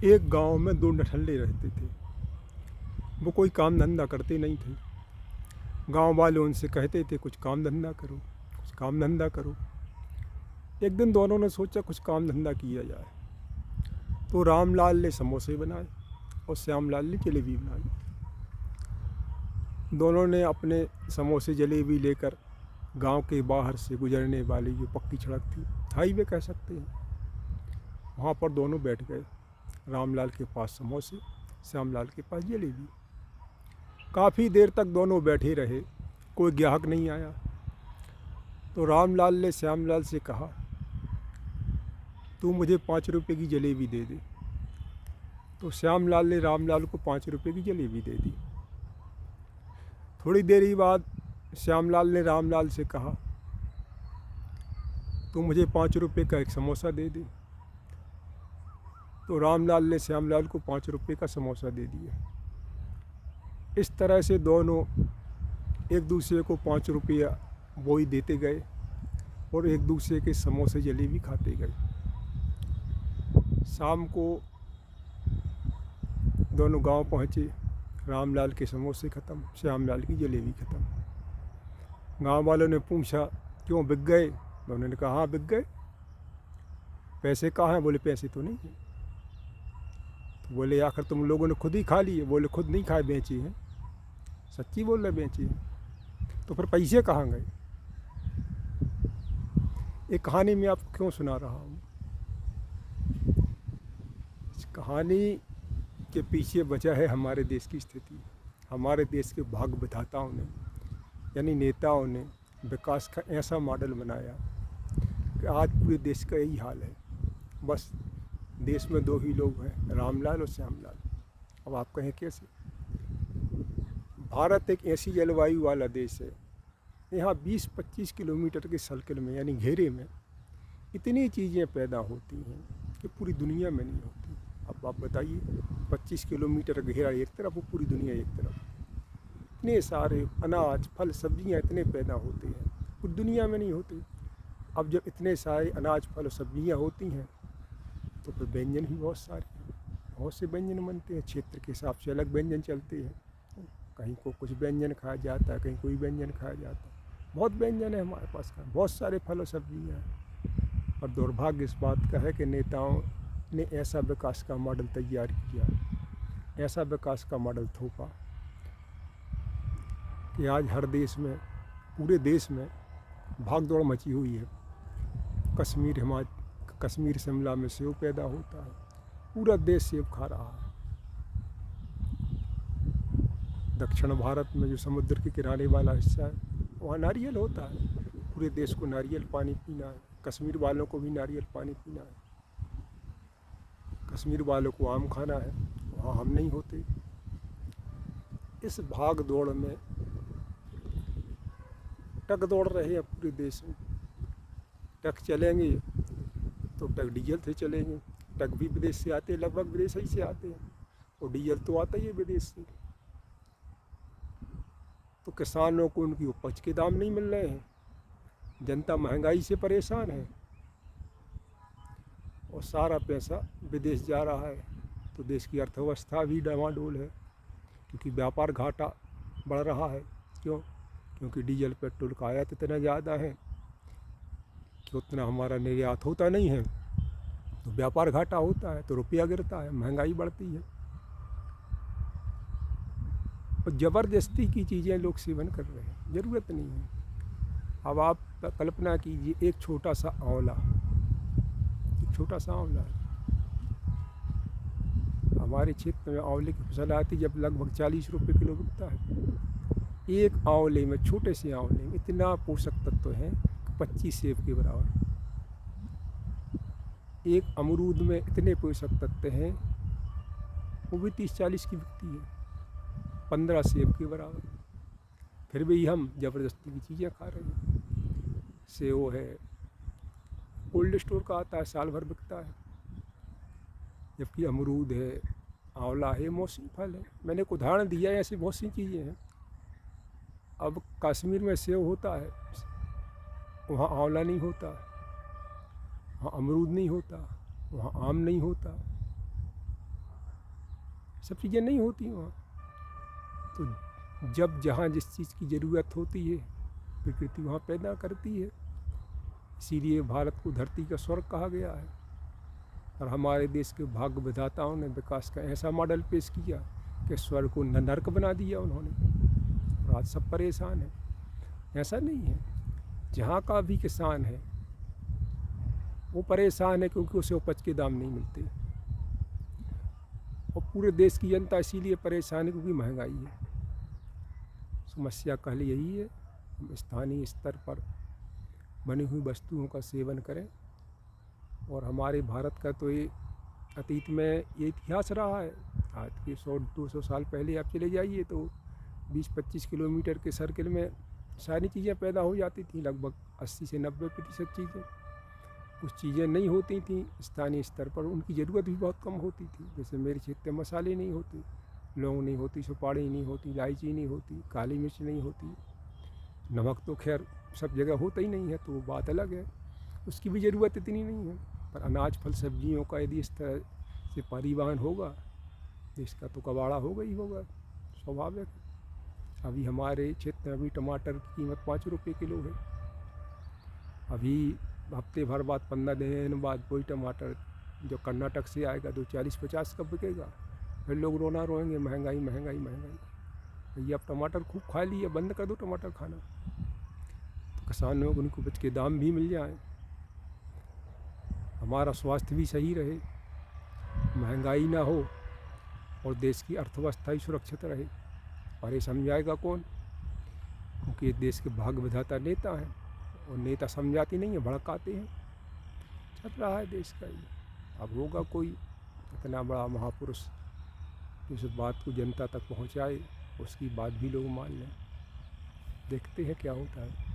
एक गांव में दो नठल्ले रहते थे। वो कोई काम धंधा करते नहीं थे। गांव वाले उनसे कहते थे कुछ काम धंधा करो, कुछ काम धंधा करो। एक दिन दोनों ने सोचा कुछ काम धंधा किया जाए। तो रामलाल ने समोसे बनाए और श्यामलाल ने जलेबी बनाई। दोनों ने अपने समोसे जलेबी लेकर गांव के बाहर से गुजरने वाली जो पक्की सड़क थी, हाईवे कह सकते हैं, वहाँ पर दोनों बैठ गए। रामलाल के पास समोसे, श्यामलाल के पास जलेबी। काफ़ी देर तक दोनों बैठे रहे, कोई ग्राहक नहीं आया। तो रामलाल ने श्यामलाल से कहा, तू मुझे 5 रुपये की जलेबी दे दे। तो श्यामलाल ने रामलाल को 5 रुपये की जलेबी दे दी। थोड़ी देर ही बाद श्यामलाल ने रामलाल से कहा, तू मुझे 5 रुपये का एक समोसा दे दे। तो रामलाल ने श्यामलाल को 5 रुपये का समोसा दे दिया। इस तरह से दोनों एक दूसरे को 5 रुपया वो ही देते गए और एक दूसरे के समोसे जलेबी खाते गए। शाम को दोनों गांव पहुँचे। रामलाल के समोसे ख़त्म, श्यामलाल की जलेबी ख़त्म। गांव वालों ने पूछा, क्यों बिक गए? तो उन्होंने कहा, हाँ बिक गए। पैसे कहाँ हैं? बोले पैसे तो नहीं हैं। तो बोले आखिर तुम लोगों ने खुद ही खा लिए? बोले खुद नहीं खाए, बेचे हैं। सच्ची बोल रहे, बेचे हैं। तो फिर पैसे कहाँ गए? एक कहानी मैं आपको क्यों सुना रहा हूँ? इस कहानी के पीछे वजह है हमारे देश की स्थिति। हमारे देश के भाग्य विधाताओं ने, यानी नेताओं ने विकास का ऐसा मॉडल बनाया कि आज पूरे देश का यही हाल है। बस देश में 2 ही लोग हैं, रामलाल और श्यामलाल। अब आप कहें कैसे? भारत एक ऐसी जलवायु वाला देश है, यहाँ 20-25 किलोमीटर के सर्कल में, यानी घेरे में, इतनी चीज़ें पैदा होती हैं कि पूरी दुनिया में नहीं होती। अब आप बताइए, 25 किलोमीटर घेरा एक तरफ और पूरी दुनिया एक तरफ, इतने सारे अनाज, फल, सब्जियाँ इतने पैदा होते हैं, पूरी दुनिया में नहीं होते। अब जब इतने सारे अनाज, फल और सब्जियाँ होती हैं तो फिर व्यंजन भी बहुत सारे हैं। बहुत से व्यंजन बनते हैं, क्षेत्र के हिसाब से अलग व्यंजन चलते हैं। कहीं को कुछ व्यंजन खाया जाता है, कहीं कोई व्यंजन खाया जाता है। बहुत व्यंजन है हमारे पास का, बहुत सारे फल और सब्जियाँ हैं। और दुर्भाग्य इस बात का है कि नेताओं ने ऐसा विकास का मॉडल तैयार किया, ऐसा विकास का मॉडल थोपा कि आज हर देश में, पूरे देश में भाग दौड़ मची हुई है। कश्मीर शिमला में सेब पैदा होता है, पूरा देश सेब खा रहा है। दक्षिण भारत में जो समुद्र के किनारे वाला हिस्सा है, वहाँ नारियल होता है। पूरे देश को नारियल पानी पीना है। कश्मीर वालों को भी नारियल पानी पीना है। कश्मीर वालों को आम खाना है, वहाँ हम नहीं होते। इस भाग दौड़ में ट्रक दौड़ रहे हैं पूरे देश में। ट्रक चलेंगे तो ट्रक डीजल से चलेंगे। ट्रक भी विदेश से आते हैं, लगभग विदेश ही से आते हैं, और डीजल तो आता ही है विदेश से। तो किसानों को उनकी उपज के दाम नहीं मिल रहे हैं, जनता महंगाई से परेशान है, और सारा पैसा विदेश जा रहा है। तो देश की अर्थव्यवस्था भी डामाडोल है, क्योंकि व्यापार घाटा बढ़ रहा है। क्यों? क्योंकि डीजल पेट्रोल का आयात इतना ज़्यादा है कि उतना हमारा निर्यात होता नहीं है, तो व्यापार घाटा होता है, तो रुपया गिरता है, महंगाई बढ़ती है, और ज़बरदस्ती की चीज़ें लोग सेवन कर रहे हैं, ज़रूरत नहीं है। अब आप कल्पना कीजिए, एक छोटा सा आंवला है। हमारे क्षेत्र में आंवले की फसल आती जब लगभग 40 रुपये किलो बिकता है। एक आंवले में, छोटे से आंवले में इतना पोषक तत्व है 25 सेब के बराबर। एक अमरूद में इतने पोषक तत्व हैं, वो भी 30-40 की बिकती है, 15 सेब के बराबर। फिर भी हम ज़बरदस्ती की चीज़ें खा रहे हैं। सेब है, कोल्ड स्टोर का आता है, साल भर बिकता है, जबकि अमरूद है, आंवला है, मौसमी फल है। मैंने एक उदाहरण दिया है, ऐसी बहुत सी चीज़ें हैं। अब कश्मीर में सेब होता है, वहाँ आंवला नहीं होता, वहाँ अमरूद नहीं होता, वहाँ आम नहीं होता। सब चीज़ें नहीं होती वहाँ। तो जब जहाँ जिस चीज़ की ज़रूरत होती है प्रकृति वहाँ पैदा करती है। इसीलिए भारत को धरती का स्वर्ग कहा गया है। और हमारे देश के भाग्य विधाताओं ने विकास का ऐसा मॉडल पेश किया कि स्वर्ग को नरक बना दिया उन्होंने, और आज सब परेशान हैं। ऐसा नहीं है, जहाँ का भी किसान है वो परेशान है क्योंकि उसे उपज के दाम नहीं मिलते, और पूरे देश की जनता इसीलिए परेशान है क्योंकि महंगाई है। समस्या कल यही है, हम स्थानीय स्तर पर बनी हुई वस्तुओं का सेवन करें। और हमारे भारत का तो ये अतीत में ये इतिहास रहा है। आज के 100-200 साल पहले आप चले जाइए तो 20-25 किलोमीटर के सर्किल में सारी चीज़ें पैदा हो जाती थी, लगभग 80 से 90% चीज़ें। कुछ चीज़ें नहीं होती थी स्थानीय स्तर पर, उनकी ज़रूरत भी बहुत कम होती थी। जैसे मेरे क्षेत्र में मसाले नहीं होते, लौंग नहीं होती, सुपारी नहीं होती, इलायची नहीं होती, काली मिर्च नहीं होती, नमक तो खैर सब जगह होता ही नहीं है, तो वो बात अलग है, उसकी भी ज़रूरत इतनी नहीं है। पर अनाज फल सब्जियों का यदि इस तरह से परिवहन होगा तो इसका तो कबाड़ा होगा ही होगा, स्वाभाविक। अभी हमारे क्षेत्र में अभी टमाटर की कीमत 5 रुपये किलो है। अभी हफ्ते भर बाद 15 दिन बाद कोई टमाटर जो कर्नाटक से आएगा तो 40-50 का बिकेगा। फिर लोग रोना रोएंगे, महंगाई महंगाई महंगाई। भैया अब टमाटर खूब खा लिए, बंद कर दो टमाटर खाना, तो किसानों को उनको उपज के दाम भी मिल जाए, हमारा स्वास्थ्य भी सही रहे, महंगाई ना हो और देश की अर्थव्यवस्था ही सुरक्षित रहे। और ये समझाएगा कौन? क्योंकि ये देश के भाग्य विधाता नेता हैं, और नेता समझाते नहीं है, भड़काते हैं। चल रहा है देश का ये। अब होगा कोई इतना बड़ा महापुरुष इस बात को जनता तक पहुंचाए, उसकी बात भी लोग मान लें। देखते हैं क्या होता है।